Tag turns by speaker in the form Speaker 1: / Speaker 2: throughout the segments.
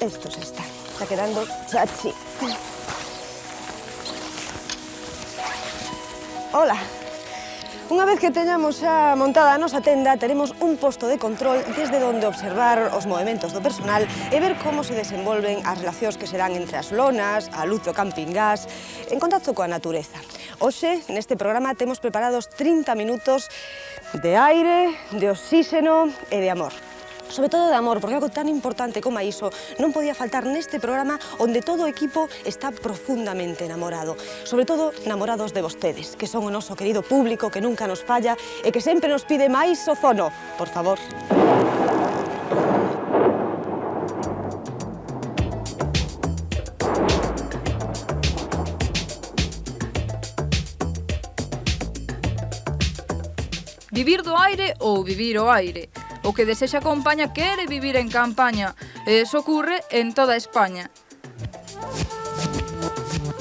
Speaker 1: Esto se está quedando chachi. Hola. Unha vez que teñamos xa montada a nosa tenda, teremos un posto de control desde onde observar os movementos do personal e ver como se desenvolven as relacións que se dan entre as lonas, a luz do camping gas, en contacto coa natureza. Hoxe, neste programa, temos preparados 30 minutos de aire, de oxíxeno e de amor. Sobre todo de amor, porque algo tan importante como iso non podía faltar neste programa onde todo o equipo está profundamente enamorado. Sobre todo, namorados de vostedes, que son o noso querido público que nunca nos falla e que sempre nos pide máis ozono. Por favor.
Speaker 2: Vivir do aire ou vivir o aire. O que desexa compaña quere vivir en campaña, e iso ocurre en toda España.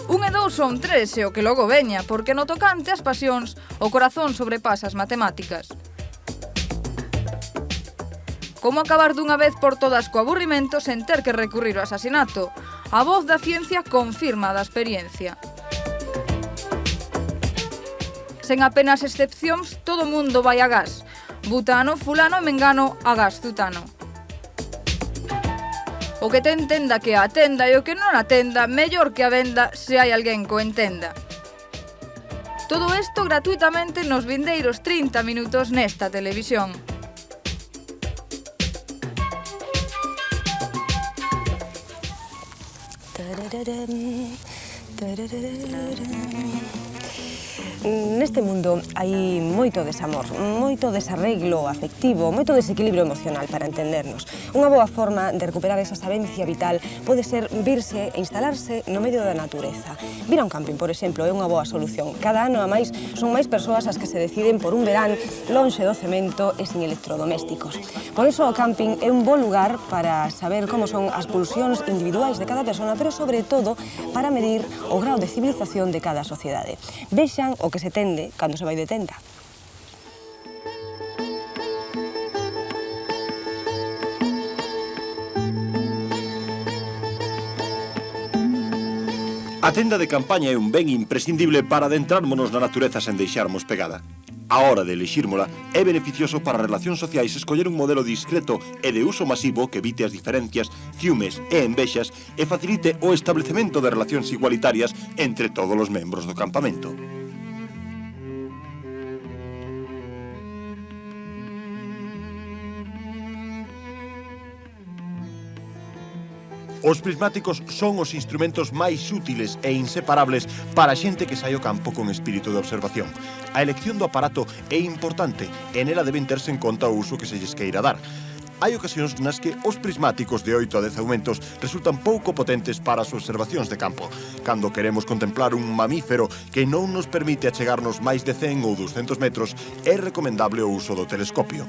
Speaker 2: Un e dous son tres e o que logo veña, porque no tocante as pasións, o corazón sobrepasa as matemáticas. Como acabar dunha vez por todas co aburrimento sen ter que recurrir ao asasinato? A voz da ciencia confirma da experiencia. Sen apenas excepcións, todo o mundo vai a gas. Butano, fulano e mengano a gas tutano. O que te entenda que a atenda e o que non atenda, mellor que a venda se hai alguén co entenda. Todo isto gratuitamente nos vindeiros 30 minutos nesta televisión.
Speaker 1: Neste mundo hai moito desamor, moito desarreglo afectivo, moito desequilibrio emocional para entendernos. Unha boa forma de recuperar esa sabencia vital pode ser virse e instalarse no medio da natureza. Vir a un camping, por exemplo, é unha boa solución. Cada ano, a máis, son máis persoas as que se deciden por un verán lonxe do cemento e sin electrodomésticos. Por iso o camping é un bo lugar para saber como son as pulsións individuais de cada persona, pero sobre todo para medir o grau de civilización de cada sociedade. Vexan o que se tende cando se vai de tenda.
Speaker 3: A tenda de campaña é un ben imprescindible para adentrármonos na natureza sen deixarmos pegada. A hora de elixírmola, é beneficioso para as relacións sociais escoller un modelo discreto e de uso masivo que evite as diferencias, ciúmes e envexas e facilite o establecemento de relacións igualitarias entre todos os membros do campamento. Os prismáticos son os instrumentos máis útiles e inseparables para a xente que sai ao campo con espírito de observación. A elección do aparato é importante e nela deben terse en conta o uso que se lles queira dar. Hai ocasións nas que os prismáticos de 8 a 10 aumentos resultan pouco potentes para as observacións de campo. Cando queremos contemplar un mamífero que non nos permite achegarnos máis de 100 ou 200 metros, é recomendable o uso do telescopio.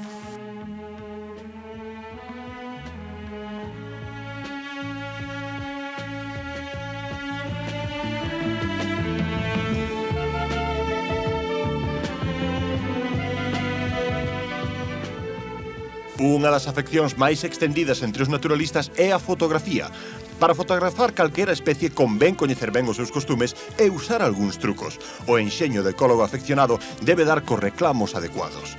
Speaker 3: Unha das afeccións máis extendidas entre os naturalistas é a fotografía. Para fotografar calquera especie convén coñecer ben os seus costumes e usar algúns trucos. O enxeño do ecólogo afeccionado debe dar cos reclamos adecuados.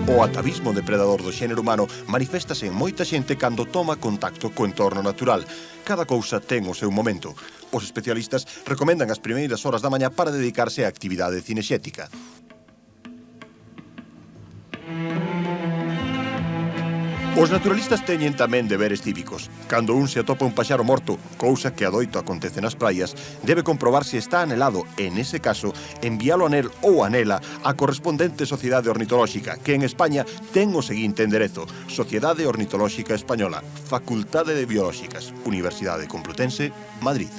Speaker 3: O atavismo depredador do xénero humano maniféstase en moita xente cando toma contacto co entorno natural. Cada cousa ten o seu momento. Os especialistas recomendan as primeiras horas da mañá para dedicarse á actividade cinexética. Os naturalistas teñen tamén deberes cívicos. Cando un se atopa un paxaro morto, cousa que adoito acontece nas praias, debe comprobar se está anelado e, nese caso, envialo a nel ou a nela á correspondente Sociedade Ornitolóxica, que en España ten o seguinte enderezo: Sociedade Ornitolóxica Española, Facultade de Biolóxicas, Universidade Complutense, Madrid.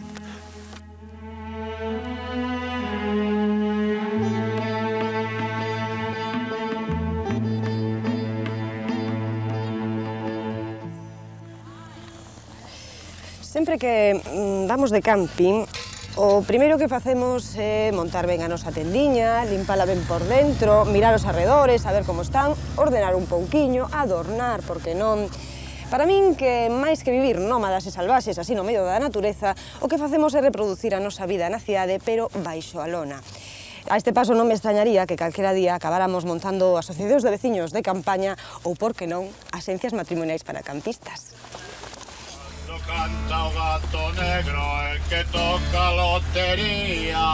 Speaker 1: Sempre que vamos de camping, O primeiro que facemos é montar ben a nosa tendiña, limpala ben por dentro, mirar os arredores, saber como están, ordenar un pouquiño, adornar, porque non... Para min, que máis que vivir nómadas e salvaxes así no medio da natureza, o que facemos é reproducir a nosa vida na cidade, pero baixo a lona. A este paso non me extrañaría que calquera día acabáramos montando asociacións de veciños de campaña ou, por que non, asencias matrimoniais para campistas.
Speaker 4: Canta o gato negro el que toca lotería.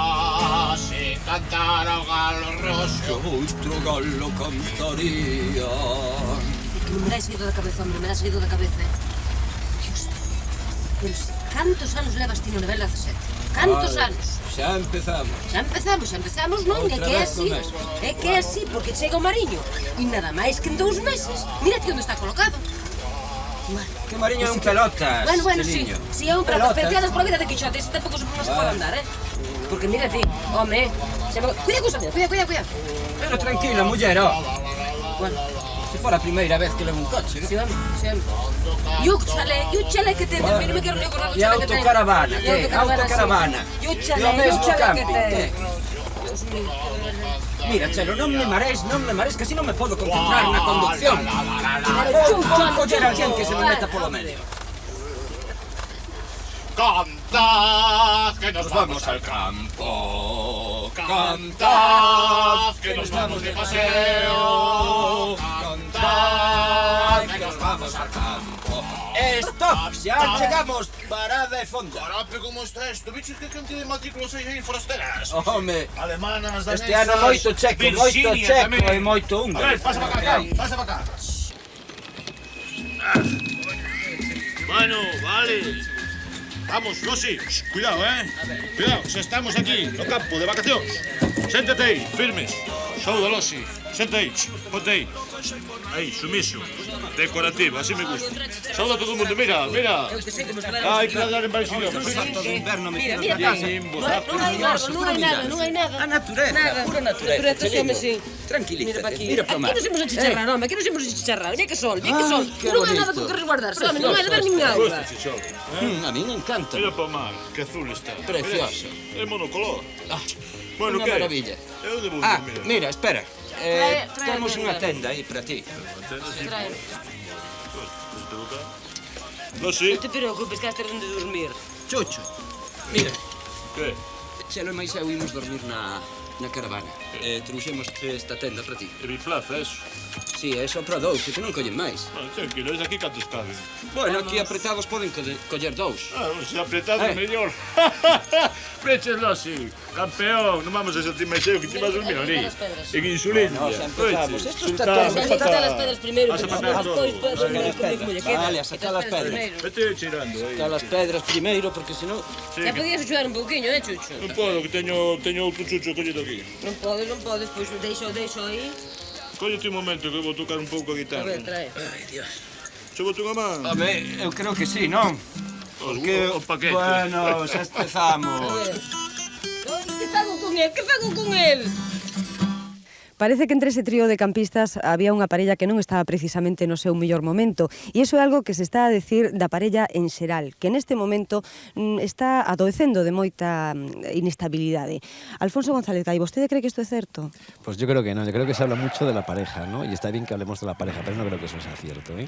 Speaker 4: Si cantara o galo roxo, outro galo cantaría.
Speaker 5: Que me dá seguido da cabeza, hombre, me dá seguido da cabeza. Dios, pero cantos anos levas ti no nivel 17? Cantos anos?
Speaker 6: Xa empezamos.
Speaker 5: Xa empezamos, non? É que é así. É que é así, porque chega o mariño. E nada máis que en 2 meses. Mira ti onde está colocado.
Speaker 6: Que mariño é un pelotas,
Speaker 5: Bueno, sí, é un pelotas, pero quedas pola vida de Quixote, ese tampouco non se pode andar, Porque mira ti, home, cuida cousa mía, cuida.
Speaker 6: Pero tranquila, muller, ó.
Speaker 5: Bueno,
Speaker 6: Se fora a primeira vez que levo un coche,
Speaker 5: sí, home. E o chale que ten, non me quero nem acordar do
Speaker 6: E
Speaker 5: chale que ten.
Speaker 6: autocaravana, que? Autocaravana.
Speaker 5: E o
Speaker 6: E o
Speaker 5: chale
Speaker 6: mesmo
Speaker 5: que
Speaker 6: camping,
Speaker 5: ten.
Speaker 6: que?
Speaker 5: Dios mío.
Speaker 6: Mira, Chelo, non me marees, que así non me podo concentrar na conducción. Vou coller a alguén que se me meta polo medio.
Speaker 4: Cantad que nos vamos al campo. Cantad que nos vamos de paseo. Cantad que nos vamos al campo.
Speaker 6: Stop, xa chegamos, parada e fonda.
Speaker 4: Carape, como está isto? Bicho, que cantidad de matrículas hai aí forasteras?
Speaker 6: Home,
Speaker 4: Alemanas, danesas...
Speaker 6: este ano moito checo e moito
Speaker 4: A
Speaker 6: húngaro.
Speaker 4: ver, pasa para acá, pasa para acá. Bueno, vale. Vamos, Losi, cuidado, Cuidado, xa estamos aquí, no campo, de vacacións. Séntate aí, firmes. Sauda, Losi. Senta aí, ponte aí. Aí, sumiso. Decorativo, así me gusta. Sauda a todo o mundo, mira. Hai que hablar en varios idiomas.
Speaker 6: Todo inverno
Speaker 5: Mira,
Speaker 6: metido na casa.
Speaker 5: Non hai nada.
Speaker 6: A natureza, pura natureza.
Speaker 5: Natureza, home, sí.
Speaker 6: Tranquilízate, mira para o mar.
Speaker 5: Aquí nos imos a chicharrar, home, aquí nos imos a chicharrar. Mira que sol.
Speaker 6: Qué
Speaker 5: Non hai nada
Speaker 6: bonito.
Speaker 5: con que resguardarse, home, non hai de ver nin auga.
Speaker 6: A mí me encanta.
Speaker 4: Mira para o mar, que azul está.
Speaker 6: Precioso.
Speaker 4: É monocolor. Bueno,
Speaker 6: Unha
Speaker 4: que?
Speaker 6: maravilla.
Speaker 4: Eu debo dormir.
Speaker 6: Mira, espera.
Speaker 5: Trae
Speaker 6: Temos unha
Speaker 5: tenda.
Speaker 6: tenda aí para ti.
Speaker 4: Losi,
Speaker 5: Non te preocupes, que has ter onde dormir.
Speaker 6: Chucho, mira,
Speaker 4: que?
Speaker 6: Chelo e máis eu imos dormir na caravana. Trouxemos esta tenda para ti.
Speaker 4: É biplaza, eso.
Speaker 6: Si, é só para 2, que non collen máis.
Speaker 4: Tranquilo, es aquí cantos caben.
Speaker 6: Bueno, aquí apretados poden coller 2.
Speaker 4: Se apretado, mellor. Veches, Losi, campeón. Non vamos a sentir máis eu que ti vas dormir ali. En Insulindia.
Speaker 6: No, xa empezamos. Isto está todo.
Speaker 5: Sacar as pedras primeiro,
Speaker 4: Vas a
Speaker 5: porque
Speaker 4: matar todo.
Speaker 5: despois podes andar comigo como lle queda.
Speaker 6: Vale, a sacar as pedras.
Speaker 4: Vete cheirando aí.
Speaker 6: Sacar as pedras primeiro, porque senón...
Speaker 5: Xa podías axudar un pouquiño, Chucho?
Speaker 4: Non podo, que teño outro chucho collido aquí.
Speaker 5: Non podes, pois deixo aí.
Speaker 4: Cóllete un momento que vou tocar un pouco a
Speaker 5: A
Speaker 4: guitarra.
Speaker 5: ver, trae.
Speaker 4: Chobote unha man.
Speaker 6: Home, eu creo que sí, non? Porque,
Speaker 4: O paquete.
Speaker 6: bueno, xa empezamos.
Speaker 5: Que fago con él?
Speaker 1: Parece que entre ese trío de campistas había unha parella que non estaba precisamente no seu mellor momento, e iso é algo que se está a decir da parella en xeral, que neste momento está adoecendo de moita inestabilidade. Alfonso González Gai, ¿vostede cree que isto é certo?
Speaker 7: Pues yo creo que no, yo creo que se habla mucho de la pareja, ¿no? Y está bien que hablemos de la pareja, pero no creo que eso sea cierto, ¿eh?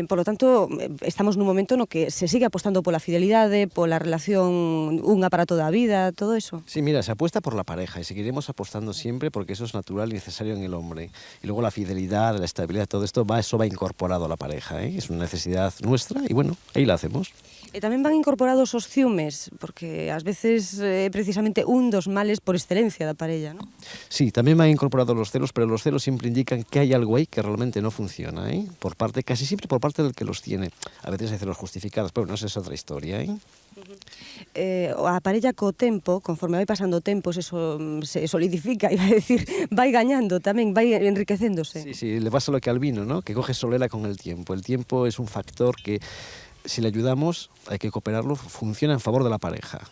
Speaker 1: Por lo tanto, estamos nun momento no que se sigue apostando pola fidelidade, pola relación unha para toda a vida, todo eso.
Speaker 7: Sí, mira, se apuesta por la pareja y seguiremos apostando siempre porque eso es natural y necesario en el hombre. Y luego la fidelidad, la estabilidad, todo esto eso va incorporado a la pareja, ¿eh? Es una necesidad nuestra y bueno, ahí la hacemos.
Speaker 1: E tamén van incorporados os ciúmes, porque ás veces precisamente un dos males por excelencia da parella, ¿no?
Speaker 7: Sí, también van incorporados los celos, pero los celos siempre indican que hay algo ahí que realmente no funciona, ¿eh? Casi siempre por parte del que los tiene. A veces hay celos justificados, pero no, esa es otra historia, ¿eh?
Speaker 1: A parella co tempo, conforme vai pasando o tempo, se solidifica, iba a decir, vai gañando tamén, vai enriquecéndose.
Speaker 7: Sí, le pasa lo que al vino, ¿no? Que coge solera con el tiempo. El tiempo es un factor que, si le ayudamos, hay que cooperarlo, funciona en favor de la pareja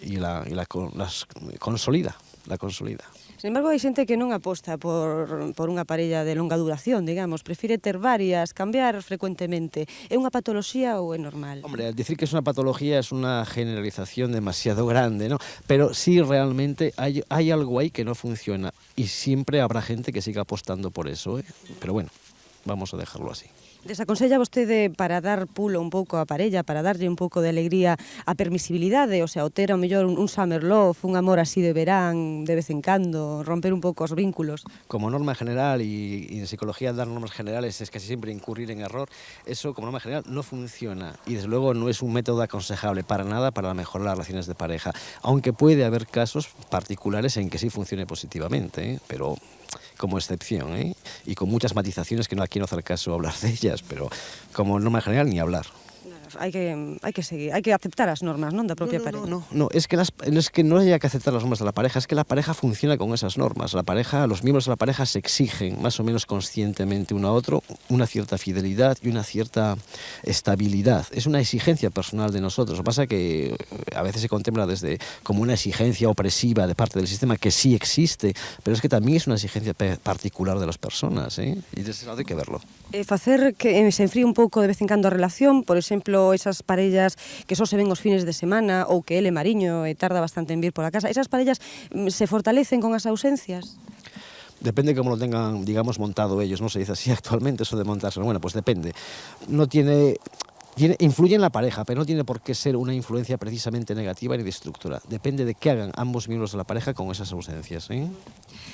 Speaker 7: y las consolida. la consolida.
Speaker 1: Sin embargo, hai xente que non aposta por unha parella de longa duración, digamos, prefire ter varias, cambiar frecuentemente. É unha patoloxía ou é normal?
Speaker 7: Hombre, al decir que es una patología es una generalización demasiado grande, ¿no? Pero sí realmente hay algo ahí que no funciona y siempre habrá gente que siga apostando por eso, ¿eh? Pero bueno, vamos a dejarlo así.
Speaker 1: Desaconsella vostede para dar pulo un pouco á parella, para darlle un pouco de alegría a permisibilidade, o sea, o ter ao mellor un summer love, un amor así de verán, de vez en cando, romper un pouco os vínculos?
Speaker 7: Como norma general, y en psicología dar normas generales es casi siempre incurrir en error, eso como norma general no funciona y desde luego no es un método aconsejable para nada para mejorar las relaciones de pareja, aunque puede haber casos particulares en que sí funcione positivamente, ¿eh? Pero como excepción, ¿eh? Y con muchas matizaciones que no aquí no hace el caso hablar de ellas, pero como norma general ni hablar.
Speaker 1: Hai que seguir, hai que aceptar as normas, non, da propia pareja.
Speaker 7: No, es que no haya que aceptar las normas de la pareja, es que la pareja funciona con esas normas. Los miembros de la pareja se exigen más o menos conscientemente uno a otro una cierta fidelidad y una cierta estabilidad. Es una exigencia personal de nosotros. Lo que pasa es que a veces se contempla desde como una exigencia opresiva de parte del sistema, que sí existe, pero es que también es una exigencia particular de las personas, ¿eh? Y de ese lado hay que verlo.
Speaker 1: Facer que se enfríe un pouco de vez en cando a relación, por exemplo, esas parellas que só se ven os fines de semana ou que ele mariño e tarda bastante en vir pola casa, esas parellas se fortalecen con as ausencias?
Speaker 7: Depende de cómo lo tengan, digamos, montado ellos, no se dice así actualmente eso de montárselo, bueno, pues depende. Influye en la pareja, pero no tiene por qué ser una influencia precisamente negativa ni destructora. Depende de qué hagan ambos miembros de la pareja con esas ausencias, ¿eh?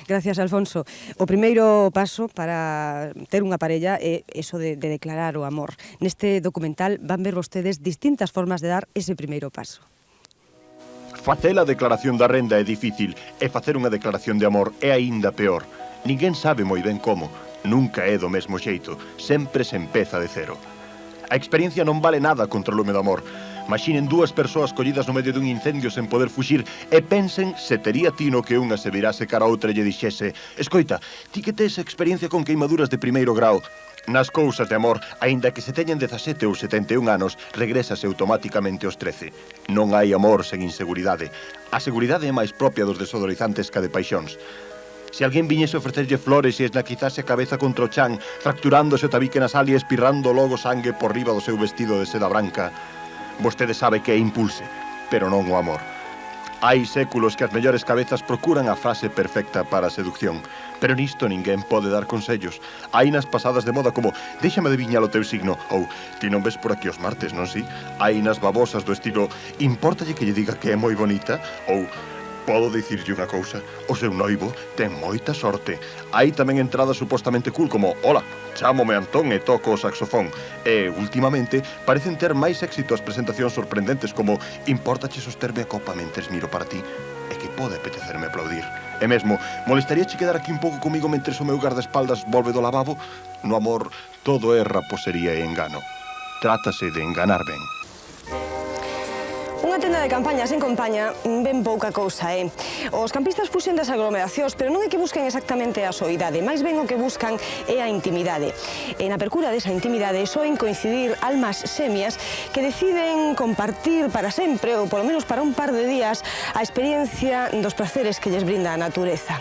Speaker 1: Gracias, Alfonso. O primeiro paso para ter unha parella é eso de declarar o amor. Neste documental van ver vostedes distintas formas de dar ese primeiro paso.
Speaker 3: Facer a declaración da renda é difícil e facer unha declaración de amor é aínda peor. Ninguén sabe moi ben como. Nunca é do mesmo xeito. Sempre se empeza de cero. A experiencia non vale nada contra o lume do amor. Imaginen dúas persoas collidas no medio dun incendio sen poder fuxir e pensen se tería tino que unha se virase cara a outra e lle dixese: escoita, ti que tes experiencia con queimaduras de primeiro grau. Nas cousas de amor, aínda que se teñen 17 ou 71 anos, regrésase automáticamente aos 13. Non hai amor sen inseguridade. A seguridade é máis propia dos desodorizantes que a de paixóns. Se alguén viñese a ofrecerlle flores e esnaquizase a cabeza contra o chan, fracturándose o tabique nasal e espirrando logo sangue por riba do seu vestido de seda branca, vostede sabe que é impulse, pero non o amor. Hai séculos que as mellores cabezas procuran a frase perfecta para a seducción, pero nisto ninguén pode dar consellos. Hai nas pasadas de moda como déxame adiviñar o teu signo, ou ti non ves por aquí os martes, non si? Hai nas babosas do estilo impórtalle que lle diga que é moi bonita, ou podo dicirlle unha cousa, o seu noivo ten moita sorte. Hai tamén entradas supostamente cool como hola, chámome Antón e toco o saxofón. E, últimamente, parecen ter máis éxito as presentacións sorprendentes como impórtache sosterme a copa mentres miro para ti, e que pode apetecerme aplaudir. E mesmo, molestaríache quedar aquí un pouco comigo mentres o meu guardaespaldas volve do lavabo? No amor, todo é raposería e engano. Trátase de enganar ben.
Speaker 1: Unha tenda de campaña sen compaña ben pouca cousa, é. Os campistas fuxen das aglomeracións, pero non é que busquen exactamente a soidade, máis ben o que buscan é a intimidade. E na percura desa intimidade soen coincidir almas semias que deciden compartir para sempre, ou polo menos para un par de días, a experiencia dos placeres que lles brinda a natureza.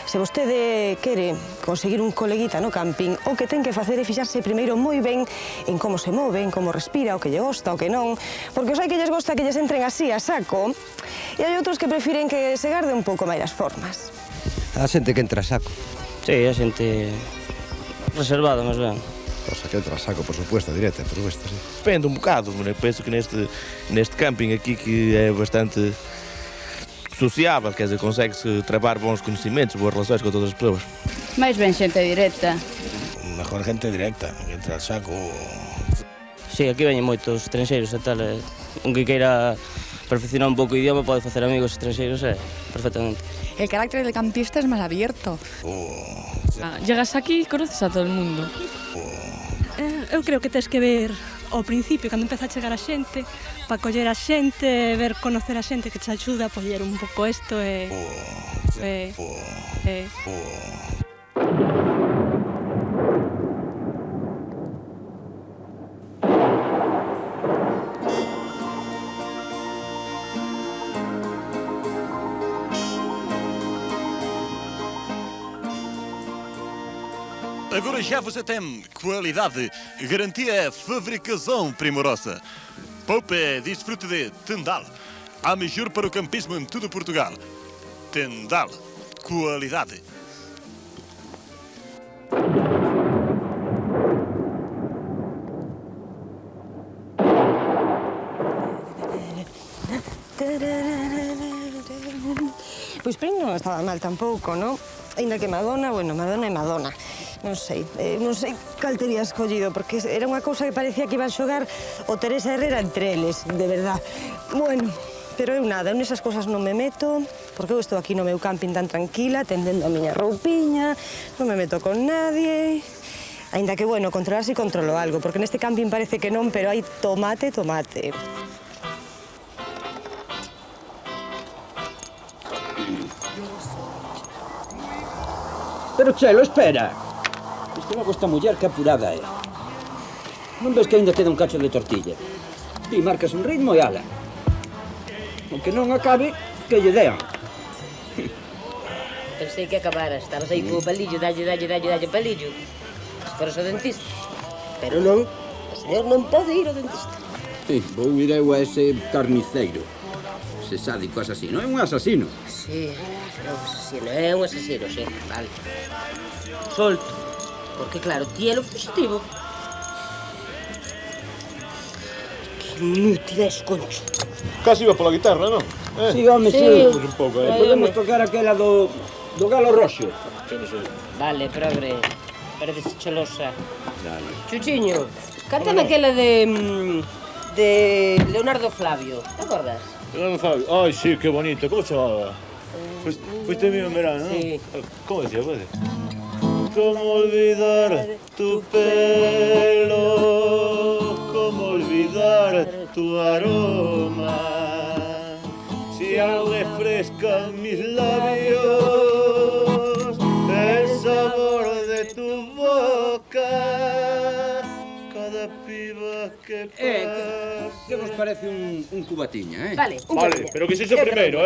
Speaker 1: Se vostede quere conseguir un coleguita no camping, o que ten que facer é fixarse primeiro moi ben en como se move, en como respira, o que lle gosta, o que non, porque os hai que lles gosta que lles entren así a saco, e hai outros que prefiren que se garde un pouco máis as formas.
Speaker 8: A xente que entra a saco.
Speaker 9: Sí, a xente reservada, máis ben.
Speaker 8: Cosa que entra a saco, por supuesto, directa, por supuesto, sí.
Speaker 10: Depende un bocado, penso que neste camping aquí que é bastante sociável, quer dizer, consegue-se travar bons conhecimentos, boas relações com todas as pessoas.
Speaker 11: Mais ben xente directa.
Speaker 8: Mejor gente directa, que entra a saco.
Speaker 9: Sí, aquí veñen moitos estranxeiros e tal, un que queira perfeccionar un pouco o idioma pode facer amigos estranxeiros, perfectamente.
Speaker 11: El carácter del campista es más abierto. Llegas aquí y conoces a todo el mundo.
Speaker 12: Eu creo que tens que ver ao principio, cando empeza a chegar a xente, para coller a xente, ver, conocer a xente que te axuda a poller un pouco isto
Speaker 3: Agora já você tem qualidade, garantia, fabricação primorosa. Poupe, desfrute de Tendal, a melhor para o campismo em todo Portugal. Tendal, qualidade.
Speaker 1: Pois para mí non estaba mal tampouco, non? Ainda que Madonna, bueno, Madonna é Madonna. Non sei cal tería escollido, porque era unha cousa que parecía que iban xogar o Teresa Herrera entre eles, de verdad. Bueno, pero eu nada, eu nesas cousas non me meto, porque eu estou aquí no meu camping tan tranquila, tendendo a miña roupiña, non me meto con nadie. Ainda que, bueno, controlar si controlo algo, porque neste camping parece que non, pero hai tomate.
Speaker 6: Pero, Chelo, espera. Isto logo esta muller que apurada é. Non ves que ainda queda un cacho de tortilla? Ti marcas un ritmo e ala. O que non acabe, que lle dean.
Speaker 5: Pensei que acabaras. Estabas aí co palillo, dalle palillo. Se foras ao dentista. Pero non. O señor non pode ir ao dentista.
Speaker 6: Sí, vou ir eu a ese carniceiro. Ese sádico asasino. É un asasino.
Speaker 5: Sí, é un asesino, sí, vale. Solto, porque claro, ti é o fugitivo. Que inútil és, concho.
Speaker 4: Casi iba pola guitarra, non?
Speaker 6: Sí, home, sí.
Speaker 4: Pois un pouco,
Speaker 6: Podemos tocar aquela do Galo Roxo.
Speaker 5: Vale, progre, pareces chelosa.
Speaker 6: Dale.
Speaker 5: Chuchiño, cántame aquela de Leonardo Flavio, te acordas?
Speaker 4: Leonardo Flavio, ai, sí, que bonito, como se chamaba? Fuiste mío en verano, ¿no?
Speaker 5: Sí.
Speaker 4: ¿Cómo decía? ¿Cómo olvidar tu pelo? ¿Cómo olvidar tu aroma? Si aún refrescan mis labios el sabor de tu boca. Cada piba que pasa...
Speaker 6: Que vos parece un cubatiña,
Speaker 5: Vale, un
Speaker 4: Vale,
Speaker 5: cubatiña.
Speaker 4: pero que sexa o primeiro,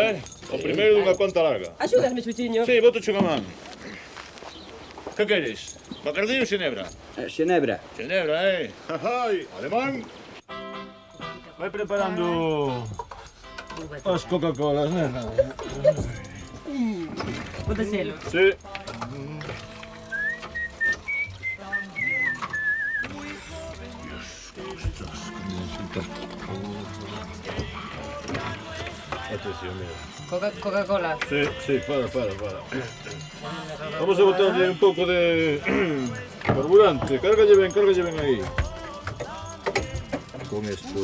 Speaker 4: O primeiro dunha conta larga.
Speaker 5: Axúdasme, Chuchiño.
Speaker 4: Sí, boto unha man. Que queres? Bacardí ou Xenebra?
Speaker 6: Xenebra.
Speaker 4: Xenebra, Ai, alemán. Vai preparando as Coca-Colas, nena.
Speaker 5: Ponte xelo.
Speaker 4: Sí. Atención, mira.
Speaker 5: Coca-Cola.
Speaker 4: Sí, para. Vamos a botarle un pouco de carburante. Cárgalle ben aí. Con esto,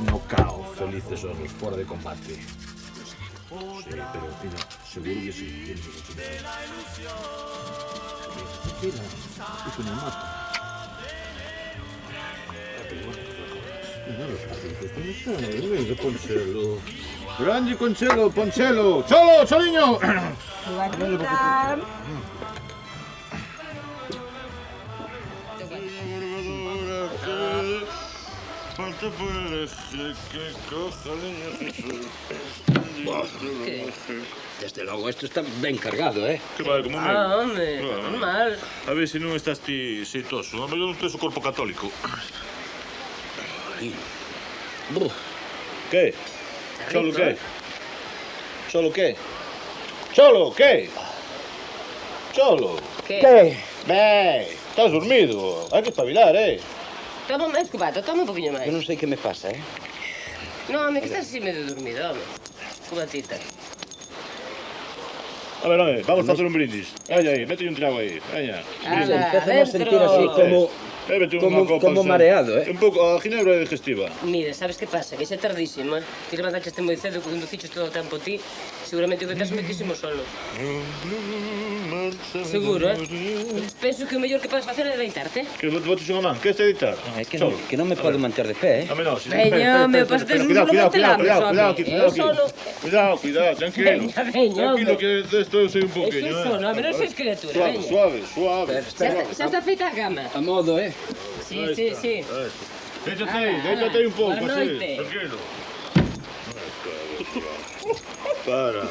Speaker 4: knockout, felices osos, fora de combate. Sí, pero mira, seguro que sí. Mira, eso me mata. Venga, Ponchelo. Grande Conchelo, Ponchelo. ¡Cholo, choliño! Falta por el eje que coja leña Jesús.
Speaker 6: Desde logo, isto está ben cargado,
Speaker 4: Que vale, como un
Speaker 5: Home, normal.
Speaker 4: A ver se non estás ti xeitoso. A mellor non tens o corpo católico. Que? Cholo, que? Cholo, que? Cholo, que? Cholo.
Speaker 5: Que?
Speaker 4: Ben, estás dormido. Hai que espabilar,
Speaker 5: Toma máis cubata, toma un poquinho máis.
Speaker 6: Eu non sei que me pasa,
Speaker 5: No, home, que estás así medio dormido, home. Cubatita.
Speaker 4: A ver, vamos a facer un brindis. Aí, mételle un trago aí. Veña.
Speaker 6: Empezamos a sentir así como mareado,
Speaker 4: Un pouco, a ginebra é digestiva.
Speaker 5: Mira, sabes que pasa? Que xa é tardísimo, Ti levantaste moi cedo, que conduciches todo o tempo ti. Seguramente o que estás moitísimo solo. Seguro, Penso que o mellor que podes facer é deitarte.
Speaker 4: Que botes unha man, que este editar?
Speaker 6: É que non me podo manter de pé,
Speaker 4: Dame non,
Speaker 5: Veña, meu, pastes un solo montelambres, home.
Speaker 4: Cuidado, tranquilo. Tranquilo, que desto eu sei un poquinho,
Speaker 5: non sois criatura, veña.
Speaker 4: Suave.
Speaker 5: Xa está feita a cama.
Speaker 6: A modo,
Speaker 5: Sí.
Speaker 4: Déjate aí un pouco,
Speaker 5: Boa
Speaker 4: así,
Speaker 5: noite.
Speaker 4: tranquilo. Para,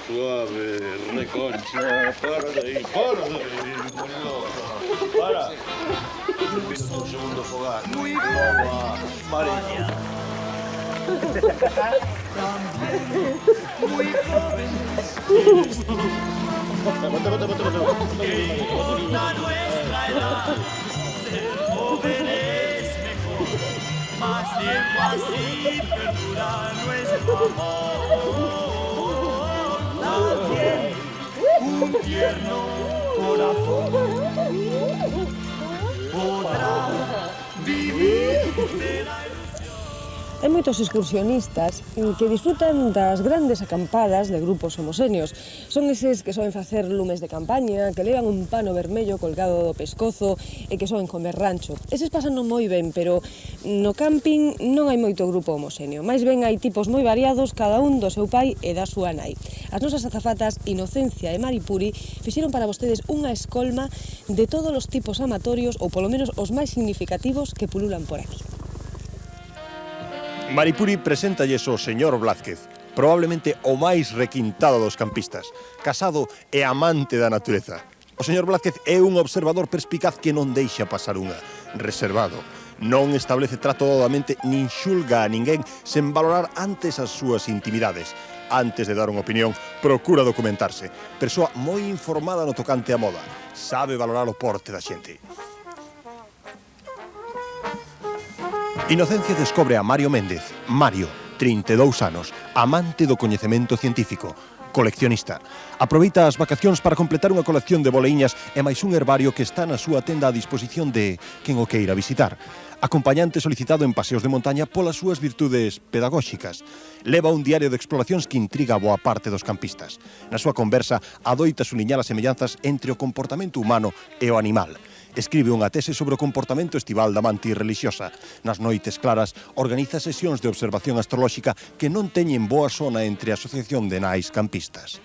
Speaker 4: suave, reconcha, para de ahí, para. Termina tu segundo fogar. Toma, María.
Speaker 13: Muy jóvenes. Importa nuestra edad, ser joven es mejor. Más tiempo así perdura nuestro amor. Nadie, un tierno corazón podrá vivir de la...
Speaker 1: Hai moitos excursionistas que disfrutan das grandes acampadas de grupos homoséneos. Son eses que soen facer lumes de campaña, que levan un pano vermello colgado do pescozo e que soen comer rancho. Eses pasan moi ben, pero no camping non hai moito grupo homoséneo. Mais ben hai tipos moi variados, cada un do seu pai e da súa nai. As nosas azafatas Inocencia e Maripuri fixeron para vostedes unha escolma de todos os tipos amatorios, ou polo menos os máis significativos que pululan por aquí.
Speaker 3: Maripuri preséntalles o señor Blázquez, probablemente o máis requintado dos campistas, casado e amante da natureza. O señor Blázquez é un observador perspicaz que non deixa pasar unha, reservado. Non establece trato dodamente nin xulga a ninguén sen valorar antes as súas intimidades. Antes de dar unha opinión, procura documentarse. Persoa moi informada no tocante a moda. Sabe valorar o porte da xente. Inocencia descobre a Mario Méndez. Mario, 32 anos, amante do coñecemento científico, coleccionista. Aproveita as vacacións para completar unha colección de boleiñas e máis un herbario que está na súa tenda a disposición de quen o queira visitar. Acompañante solicitado en paseos de montaña polas súas virtudes pedagóxicas. Leva un diario de exploracións que intriga a boa parte dos campistas. Na súa conversa adoita suliñar as semellanzas entre o comportamento humano e o animal. Escribe unha tese sobre o comportamento estival da mantis relixiosa. Nas noites claras, organiza sesións de observación astrolóxica que non teñen boa sona entre a asociación de nais campistas.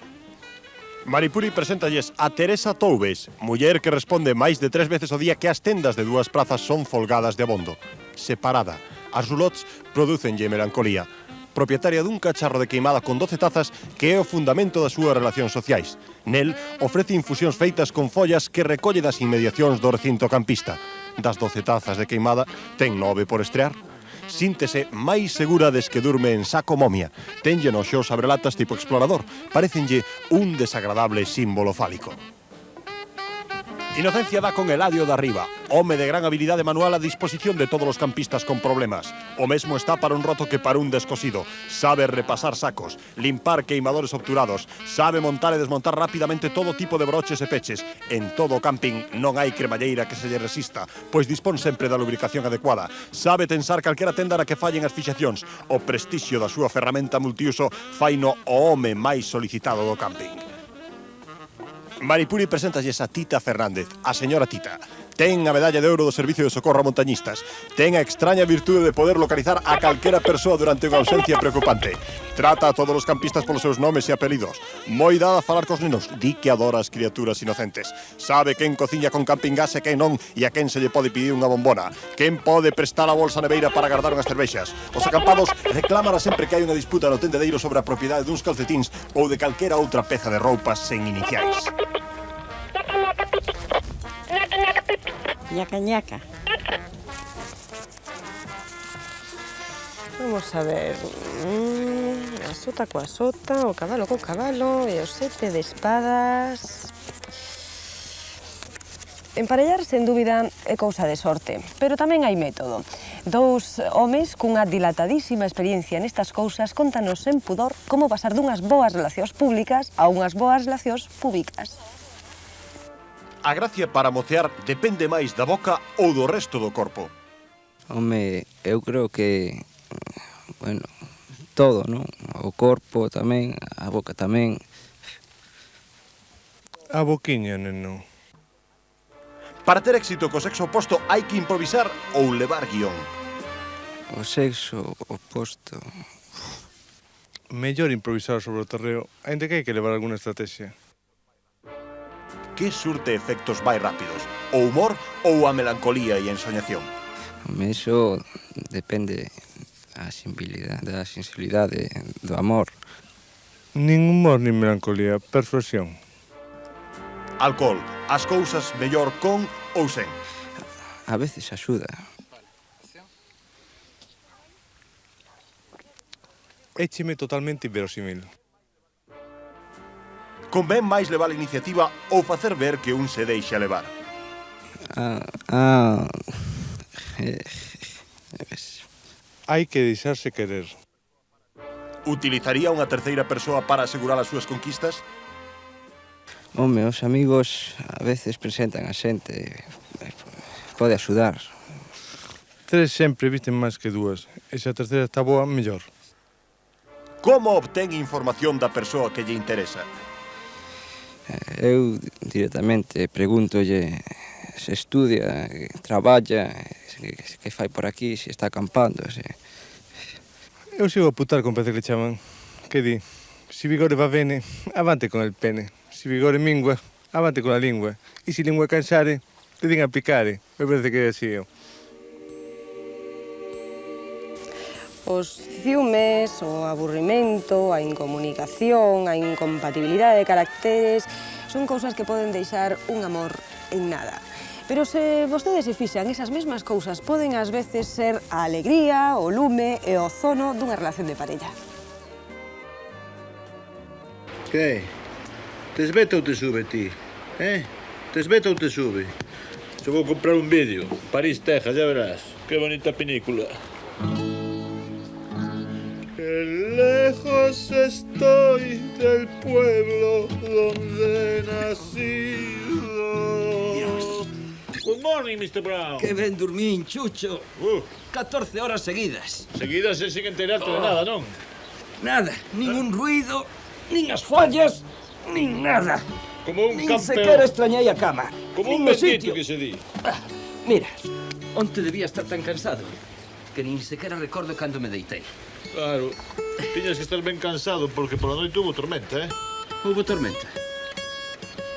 Speaker 3: Maripuri preséntalles a Teresa Toubes, muller que responde máis de 3 veces ao día que as tendas de 2 prazas son folgadas de abondo. Separada, as roulottes prodúcenlle melancolía. Propietaria dun cacharro de queimada con 12 tazas que é o fundamento das súas relacións sociais. Nel, ofrece infusións feitas con follas que recolle das inmediacións do recinto campista. Das 12 tazas de queimada, ten 9 por estrear. Síntese máis segura des que durme en saco momia. Tenlle nos xeos abrelatas tipo explorador. Parecenlle un desagradable símbolo fálico. Inocencia dá con Eladio de Arriba, home de gran habilidade manual a disposición de todos os campistas con problemas. O mesmo está para un roto que para un descosido. Sabe repasar sacos, limpar queimadores obturados, sabe montar e desmontar rapidamente todo tipo de broches e peches. En todo o camping non hai cremalleira que se lle resista, pois dispón sempre da lubricación adecuada. Sabe tensar calquera tenda na que fallen as fixacións. O prestixio da súa ferramenta multiuso faino o home máis solicitado do camping. Maripuri preséntalles a Tita Fernández, a señora Tita. Ten a medalla de ouro do Servicio de Socorro a Montañistas. Ten a extraña virtude de poder localizar a calquera persoa durante unha ausencia preocupante. Trata a todos os campistas polos seus nomes e apelidos. Moi dada a falar cos nenos, di que adora as criaturas inocentes. Sabe quen cociña con camping gas e quen non, e a quen se lle pode pedir unha bombona. Quen pode prestar a bolsa neveira para guardar unhas cervexas. Os acampados reclaman sempre que hai unha disputa no tendedeiro sobre a propiedade duns calcetins ou de calquera outra peza de roupas sen iniciais.
Speaker 1: Ñaca, ñaca. Vamos a ver. A sota coa sota, o cabalo co cabalo e o 7 de espadas. Emparellar, sen dúbida, é cousa de sorte, pero tamén hai método. 2 homes cunha dilatadísima experiencia nestas cousas contanos sen pudor como pasar dunhas boas relacións públicas a unhas boas relacións públicas.
Speaker 3: A gracia para mocear depende máis da boca ou do resto do corpo.
Speaker 14: Home, eu creo que, bueno, todo, non? O corpo tamén, a boca tamén.
Speaker 15: A boquiña, neno.
Speaker 3: Para ter éxito co sexo oposto hai que improvisar ou levar guión.
Speaker 14: O sexo oposto...
Speaker 15: Mellor improvisar sobre o terreo, ainda que hai que levar alguna estrategia.
Speaker 3: Que surte efectos máis rápidos? O humor ou a melancolía e a ensoñación?
Speaker 14: Eso depende sensibilidade, do amor.
Speaker 15: Nin humor nin melancolía, persuasión.
Speaker 3: Alcohol, as cousas mellor con ou sen.
Speaker 14: A veces axuda.
Speaker 15: Écheme totalmente inverosímil.
Speaker 3: Convén máis levar a iniciativa ou facer ver que un se deixa levar.
Speaker 15: Hai que deixarse querer.
Speaker 3: Utilizaría unha terceira persoa para asegurar as súas conquistas?
Speaker 14: Home, os amigos a veces presentan a xente, pode axudar.
Speaker 15: Tres sempre visten máis que dúas, e se a terceira está boa, mellor.
Speaker 3: Como obtén información da persoa que lle interesa?
Speaker 14: Eu directamente pregúntolle se estudia, traballa, que fai por aquí, se está acampando, se...
Speaker 15: Eu sigo a putar con pece que chaman. Que di? Si vigore va bene, avante con el pene. Si vigore mingua, avante con la lingua. E si lingua cansare, te din a picare. Me parece que é así eu.
Speaker 1: Os ciúmes, o aburrimento, a incomunicación, a incompatibilidade de caracteres son cousas que poden deixar un amor en nada. Pero se vostedes se fixan, esas mesmas cousas poden ás veces ser a alegría, o lume e o zono dunha relación de parella.
Speaker 4: Que? Tes beta ou te sube ti? Tes beta ou te sube? Se vou comprar un vídeo. París, Texas, ya verás. Que bonita película. Que lejos estoy del pueblo donde he nacido. Good morning, Mr. Brown.
Speaker 6: Que ben dormín, Chucho. 14 horas seguidas.
Speaker 4: Seguidas e sin enterarte de nada, non?
Speaker 6: Nada, nin un ruido, nin as follas, nin nada.
Speaker 4: Como un
Speaker 6: nin
Speaker 4: campeón.
Speaker 6: sequera extrañei a cama.
Speaker 4: Como
Speaker 6: nin
Speaker 4: un
Speaker 6: o
Speaker 4: bendito
Speaker 6: sitio.
Speaker 4: que se di.
Speaker 6: Mira, onte debía estar tan cansado que nin sequera recordo cando me deitei.
Speaker 4: Claro. Tiñas que estar ben cansado porque pola noite hubo tormenta,
Speaker 6: Houbo tormenta.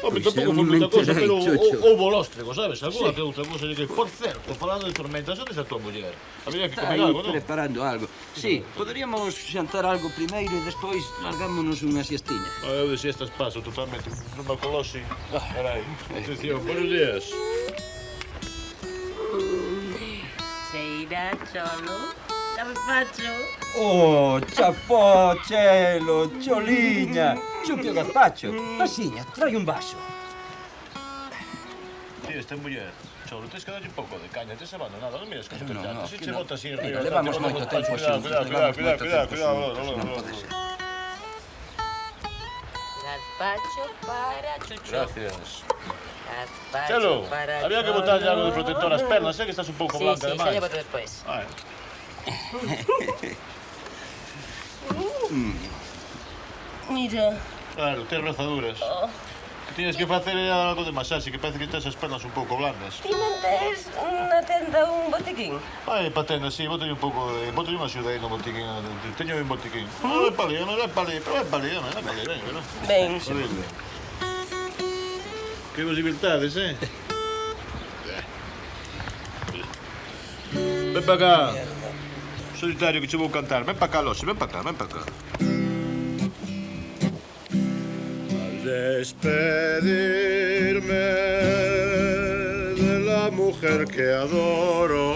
Speaker 4: Home,
Speaker 6: Pois
Speaker 4: tampouco
Speaker 6: eu
Speaker 4: foi moita
Speaker 6: me
Speaker 4: cousa,
Speaker 6: enterei,
Speaker 4: pero
Speaker 6: Chucho.
Speaker 4: houbo lóstrego, sabes? Alguna
Speaker 6: Sí.
Speaker 4: que outra cousa. Que, por certo, falando de tormentas, onde está a tua muller? Habría que
Speaker 6: Está
Speaker 4: comer
Speaker 6: aí
Speaker 4: algo, non?
Speaker 6: preparando algo. Sí, poderíamos xantar algo primeiro e despois largámonos unha siestiña.
Speaker 4: Eu de siestas paso totalmente. Non me colosi. Carai, atención, buenos días.
Speaker 5: Seira, cholo, carpacho.
Speaker 6: Oh, chapó, chelo, choliña, chupi o gazpacho. Asiña, trae un vaso.
Speaker 4: Tío, esta muller. Cholo, tens que darlle un pouco de caña, tes abandonado, non miras que te
Speaker 6: No,
Speaker 4: chato. Si
Speaker 6: que
Speaker 4: che
Speaker 6: no.
Speaker 4: bota así
Speaker 6: Mira,
Speaker 4: arriba.
Speaker 6: levamos moito tempo xuntos,
Speaker 4: Cuidado,
Speaker 6: Non
Speaker 4: cuidado.
Speaker 6: pode ser.
Speaker 5: Gazpacho para Chucho.
Speaker 4: Gracias.
Speaker 5: Gazpacho
Speaker 4: Chelo,
Speaker 5: para
Speaker 4: había que botarlle algo de protector ás pernas, que estás un pouco
Speaker 5: Sí,
Speaker 4: blanca
Speaker 5: sí, xa
Speaker 4: demais.
Speaker 5: lle boto despois. Mira.
Speaker 4: Claro, tes razaduras. Que tiñes que facer algo de masaxe, que parece que tes as pernas un pouco blandas.
Speaker 5: Ti non tes na tenda un botiquín?
Speaker 4: Ai, patena, sí, botolle un pouco de... Botolle unha axuda aí no botiquín. Teño un botiquín. Ven pa ali, ven pa ali, ven.
Speaker 5: Ben.
Speaker 4: Horrible. Que vos divirtades, Ven pa cá. Solitario, que che vou cantar. Ven pa cá, Losi, ven pa cá. Al despedirme de la mujer que adoro.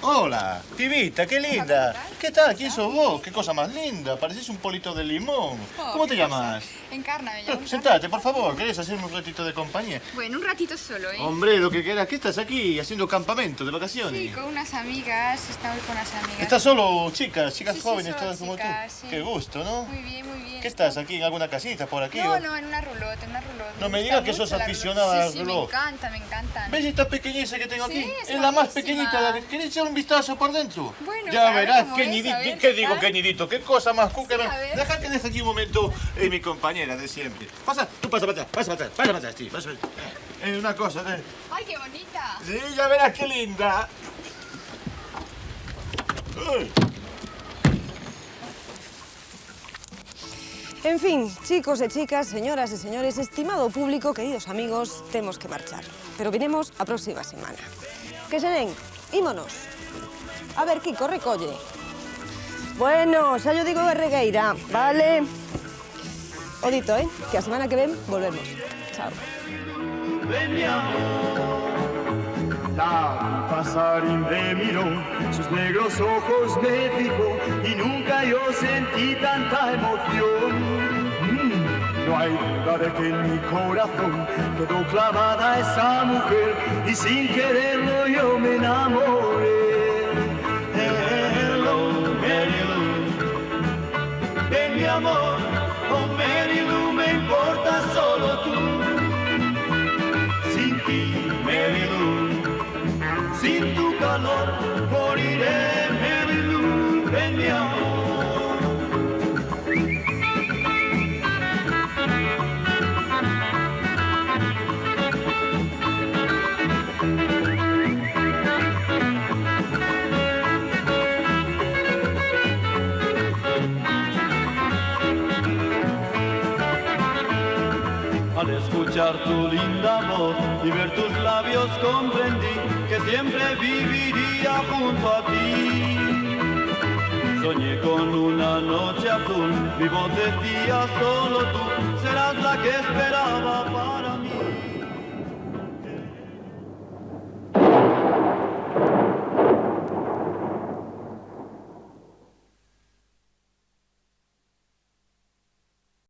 Speaker 4: Hola, pibita, qué linda. ¿Qué tal? ¿Quién sos vos? Qué cosa más linda. Pareces un polito de limón. ¿Cómo te llamas?
Speaker 16: Encarna, me llamo.
Speaker 4: Sentate, por favor. ¿Querés hacerme un ratito de compañía?
Speaker 16: Bueno, un ratito solo, ¿eh?
Speaker 4: Hombre, lo que quieras. ¿Qué estás aquí haciendo campamento de vacaciones?
Speaker 16: Sí, con unas amigas. Estamos con unas amigas.
Speaker 4: ¿Estás solo chicas
Speaker 16: Sí,
Speaker 4: jóvenes,
Speaker 16: solo
Speaker 4: todas como
Speaker 16: chicas,
Speaker 4: tú?
Speaker 16: sí.
Speaker 4: Qué gusto, ¿no?
Speaker 16: Muy bien, muy bien.
Speaker 4: ¿Qué estás aquí en alguna casita por aquí?
Speaker 16: No,
Speaker 4: o-
Speaker 16: no, en una roulotte,
Speaker 4: No me
Speaker 16: gusta
Speaker 4: digas que
Speaker 16: mucho
Speaker 4: sos
Speaker 16: la
Speaker 4: aficionada
Speaker 16: roulotte.
Speaker 4: al
Speaker 16: Sí,
Speaker 4: reloj.
Speaker 16: me encantan.
Speaker 4: ¿Ves esta pequeñeza que tengo aquí?
Speaker 16: Sí, es
Speaker 4: la más
Speaker 16: buenísima.
Speaker 4: pequeñita. ¿Querés echar un vistazo por dentro?
Speaker 16: Bueno,
Speaker 4: ya
Speaker 16: claro,
Speaker 4: verás,
Speaker 16: como
Speaker 4: qué
Speaker 16: es,
Speaker 4: nidito.
Speaker 16: a ver,
Speaker 4: ¿Qué
Speaker 16: ¿qué
Speaker 4: digo,
Speaker 16: tal?
Speaker 4: qué nidito? ¿Qué cosa más cuca?
Speaker 16: Sí, a ver.
Speaker 4: Deja que deje aquí un momento mi compañera de siempre. Tú pasa para atrás, sí. Una cosa,
Speaker 16: ¡Ay, qué bonita!
Speaker 4: Sí, ya verás qué linda. Ay.
Speaker 1: En fin, chicos e chicas, señoras e señores, estimado público, queridos amigos, temos que marchar. Pero viremos a próxima semana. Que se nen, ímonos. A ver, Kiko, recolle. Bueno, xa yo digo de regueira, vale? O dito, que a semana que ven volvemos. Chao.
Speaker 13: Ven mi amor, la vi pasar y me miró, sus negros ojos me fijó y nunca yo sentí tanta emoción. No hay duda de que en mi corazón quedó clavada esa mujer y sin quererlo yo me enamoré. Hello, Mary Lou, ven mi amor, oh Mary Lou, me importa solo tú. Sin ti, Mary Lou, sin tu calor, moriré, Mary Lou, ven mi amor. Al escuchar tu linda voz y ver tus labios comprendí que siempre viviría junto a ti. Soñé con una noche azul, mi voz decía solo tú serás la que esperaba para